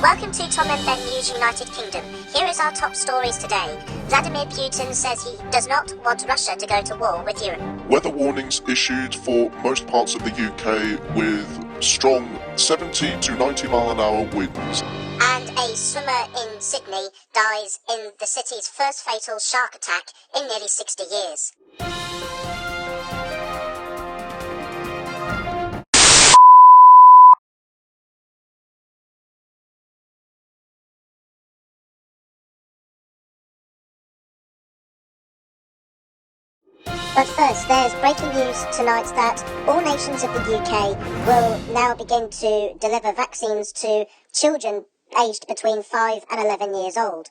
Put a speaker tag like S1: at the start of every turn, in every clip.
S1: Welcome to Tom and Ben News United Kingdom. Here is our top stories today. Vladimir Putin says he does not want Russia to go to war with Europe.
S2: Weather warnings issued for most parts of the UK with strong 70 to 90 mile an hour winds.
S1: And a swimmer in Sydney dies in the city's first fatal shark attack in nearly 60 years. But first, there's breaking news tonight that all nations of the UK will now begin to deliver vaccines to children aged between 5 and 11 years old.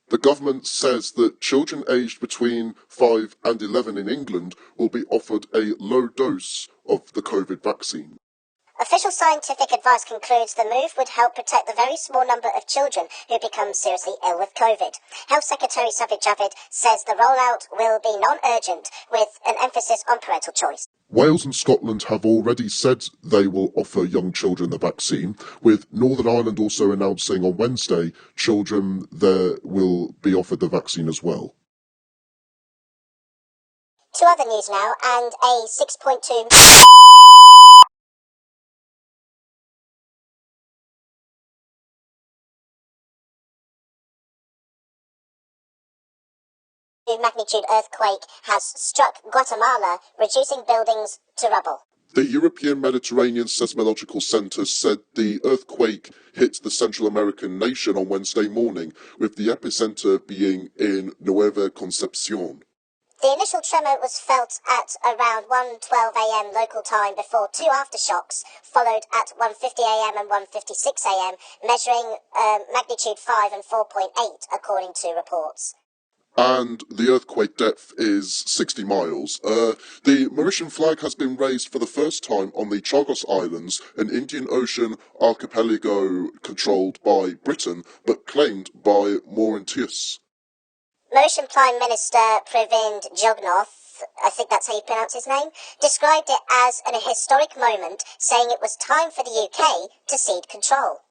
S2: The government says that children aged between 5 and 11 in England will be offered a low dose of the COVID vaccine.
S1: Official scientific advice concludes the move would help protect the very small number of children who become seriously ill with COVID. Health Secretary Sajid Javid says the rollout will be non-urgent, with an emphasis on parental choice.
S2: Wales and Scotland have already said they will offer young children the vaccine, with Northern Ireland also announcing on Wednesday children there will be offered the vaccine as well.
S1: To other news now, and a 6.2... magnitude earthquake has struck Guatemala, reducing buildings to rubble.
S2: The European Mediterranean Seismological Centre said the earthquake hit the Central American nation on Wednesday morning, with the epicentre being in Nueva Concepción.
S1: The initial tremor was felt at around 1:12 a.m. local time before two aftershocks followed at 1:50 a.m. and 1:56 a.m., measuring magnitude 5 and 4.8 according to reports.
S2: And the earthquake depth is 60 miles. The Mauritian flag has been raised for the first time on the Chagos Islands, an Indian Ocean archipelago controlled by Britain, but claimed by Mauritius.
S1: Mauritian Prime Minister Pravind Jugnauth, I think that's how you pronounce his name, described it as an historic moment, saying it was time for the UK to cede control.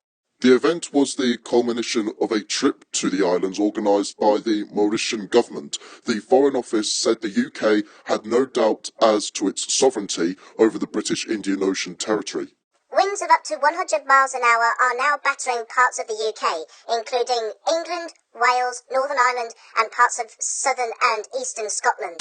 S2: The event was the culmination of a trip to the islands organised by the Mauritian government. The Foreign Office said the UK had no doubt as to its sovereignty over the British Indian Ocean territory.
S1: Winds of up to 100 miles an hour are now battering parts of the UK, including England, Wales, Northern Ireland and parts of southern and eastern Scotland.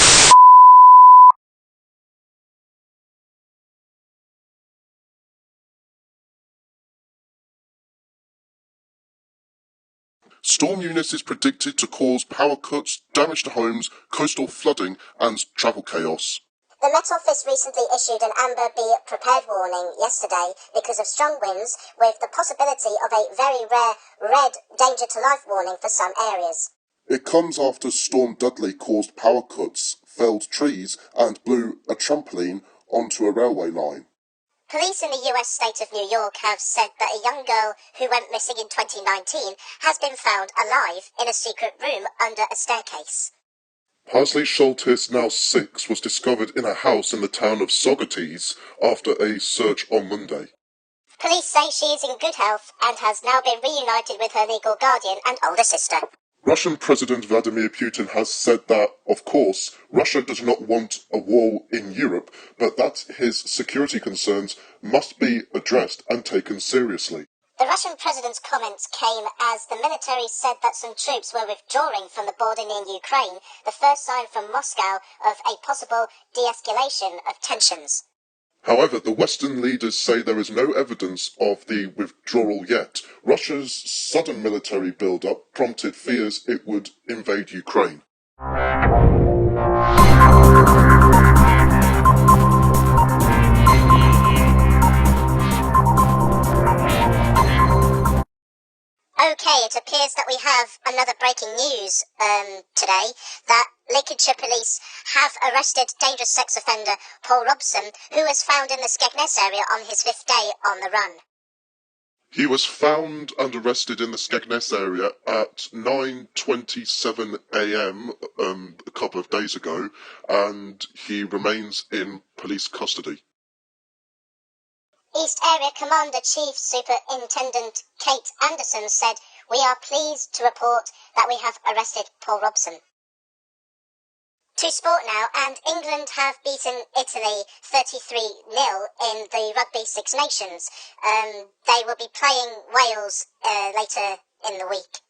S2: Storm Eunice is predicted to cause power cuts, damage to homes, coastal flooding and travel chaos.
S1: The Met Office recently issued an Amber Be Prepared warning yesterday because of strong winds, with the possibility of a very rare red danger to life warning for some areas.
S2: It comes after Storm Dudley caused power cuts, felled trees and blew a trampoline onto a railway line.
S1: Police in the US state of New York have said that a young girl who went missing in 2019 has been found alive in a secret room under a staircase.
S2: Parsley Schultes, now 6, was discovered in a house in the town of Saugerties after a search on Monday.
S1: Police say she is in good health and has now been reunited with her legal guardian and older sister.
S2: Russian President Vladimir Putin has said that, of course, Russia does not want a war in Europe, but that his security concerns must be addressed and taken seriously.
S1: The Russian president's comments came as the military said that some troops were withdrawing from the border near Ukraine, the first sign from Moscow of a possible de-escalation of tensions.
S2: However, the Western leaders say there is no evidence of the withdrawal yet. Russia's sudden military build-up prompted fears it would invade Ukraine.
S1: Okay, it appears that we have another breaking news today, that Lincolnshire police have arrested dangerous sex offender Paul Robson, who was found in the Skegness area on his 5th day on the run.
S2: He was found and arrested in the Skegness area at 9:27 a.m. A couple of days ago, and he remains in police custody.
S1: East Area Commander Chief Superintendent Kate Anderson said, "We are pleased to report that we have arrested Paul Robson." To sport now, and England have beaten Italy 33-0 in the Rugby Six Nations. They will be playing Wales later in the week.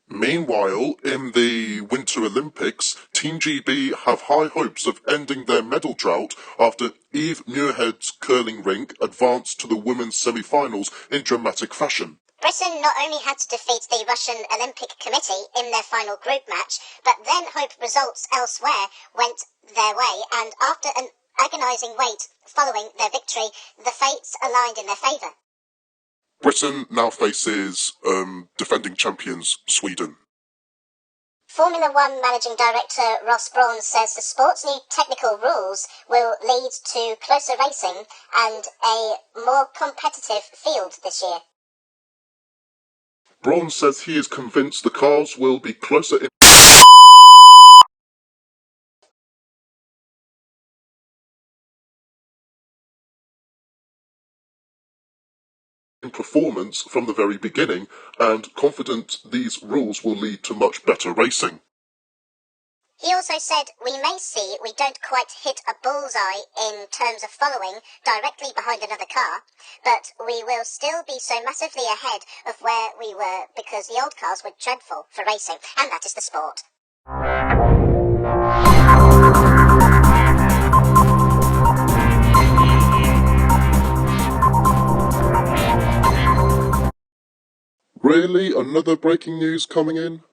S2: Meanwhile, in the Winter Olympics, Team GB have high hopes of ending their medal drought after Eve Muirhead's curling rink advanced to the women's semi-finals in dramatic fashion.
S1: Britain not only had to defeat the Russian Olympic Committee in their final group match, but then hope results elsewhere went their way, and after an agonising wait following their victory, the fates aligned in their favour.
S2: Britain now faces defending champions Sweden.
S1: Formula One Managing Director Ross Brawn says the sport's new technical rules will lead to closer racing and a more competitive field this year.
S2: Braun says he is convinced the cars will be closer in performance from the very beginning, and confident these rules will lead to much better racing.
S1: He also said, "We may see we don't quite hit a bullseye in terms of following directly behind another car, but we will still be so massively ahead of where we were because the old cars were dreadful for racing, and that is the sport."
S2: Really? Another breaking news coming in?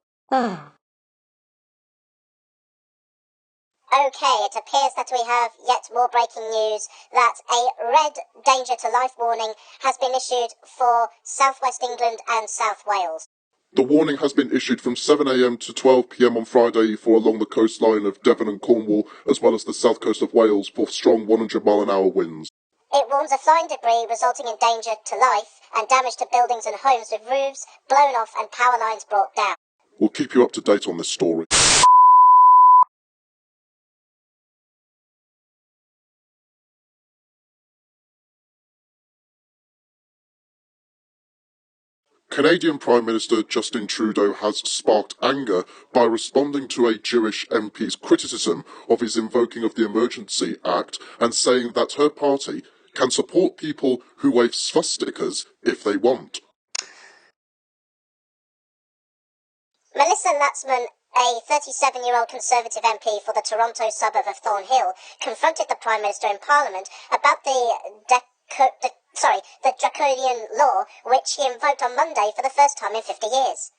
S1: Okay, it appears that we have yet more breaking news that a red danger to life warning has been issued for southwest England and South Wales.
S2: The warning has been issued from 7 a.m. to 12 p.m. on Friday for along the coastline of Devon and Cornwall, as well as the south coast of Wales for strong 100-mile-an-hour winds.
S1: It warns of flying debris resulting in danger to life and damage to buildings and homes, with roofs blown off and power lines brought down.
S2: We'll keep you up to date on this story. Canadian Prime Minister Justin Trudeau has sparked anger by responding to a Jewish MP's criticism of his invoking of the Emergency Act and saying that her party can support people who wave swastikas if they want.
S1: Melissa Latsman, a 37-year-old Conservative MP for the Toronto suburb of Thornhill, confronted the Prime Minister in Parliament about the draconian law which he invoked on Monday for the first time in 50 years.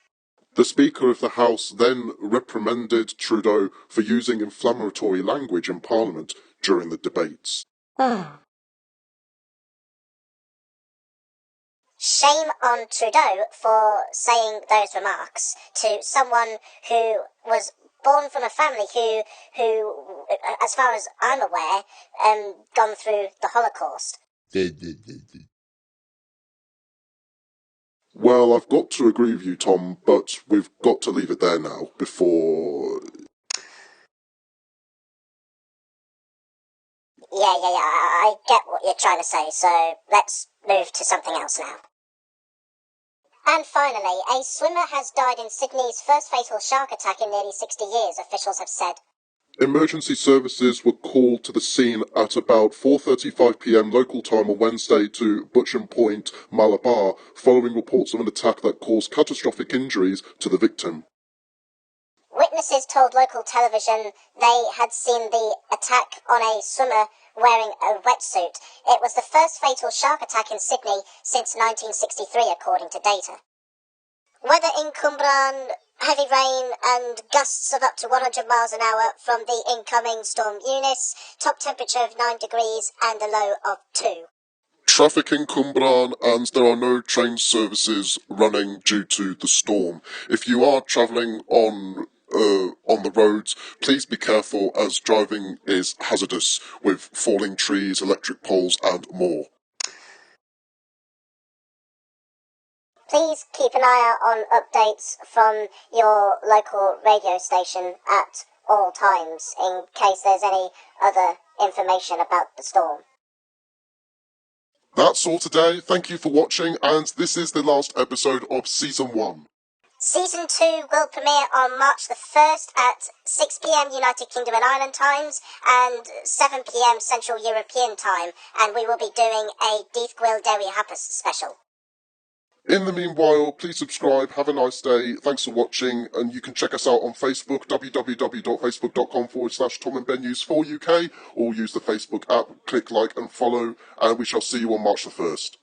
S2: The Speaker of the House then reprimanded Trudeau for using inflammatory language in Parliament during the debates.
S1: Shame on Trudeau for saying those remarks to someone who was born from a family who, as far as I'm aware, gone through the Holocaust.
S2: Well, I've got to agree with you, Tom, but we've got to leave it there now before...
S1: Yeah, I get what you're trying to say, so let's move to something else now. And finally, a swimmer has died in Sydney's first fatal shark attack in nearly 60 years, officials have said.
S2: Emergency services were called to the scene at about 4:35 p.m. local time on Wednesday to Butcham Point, Malabar, following reports of an attack that caused catastrophic injuries to the victim.
S1: Witnesses told local television they had seen the attack on a swimmer wearing a wetsuit. It was the first fatal shark attack in Sydney since 1963, according to data. Weather in Cumbrae, heavy rain and gusts of up to 100 miles an hour from the incoming Storm Eunice, top temperature of 9 degrees and a low of 2.
S2: Traffic in Cumbrae, and there are no train services running due to the storm. If you are travelling on the roads, please be careful as driving is hazardous with falling trees, electric poles and more.
S1: Please keep an eye out on updates from your local radio station at all times in case there's any other information about the storm.
S2: That's all today. Thank you for watching, and this is the last episode of Season 1.
S1: Season 2 will premiere on March the 1st at 6 p.m. United Kingdom and Ireland times and 7 p.m. Central European time, and we will be doing a Death Gwyl Dewi Hapus special.
S2: In the meanwhile, please subscribe, have a nice day, thanks for watching, and you can check us out on Facebook, www.facebook.com/TomandBenNews4UK, or use the Facebook app, click like and follow, and we shall see you on March the 1st.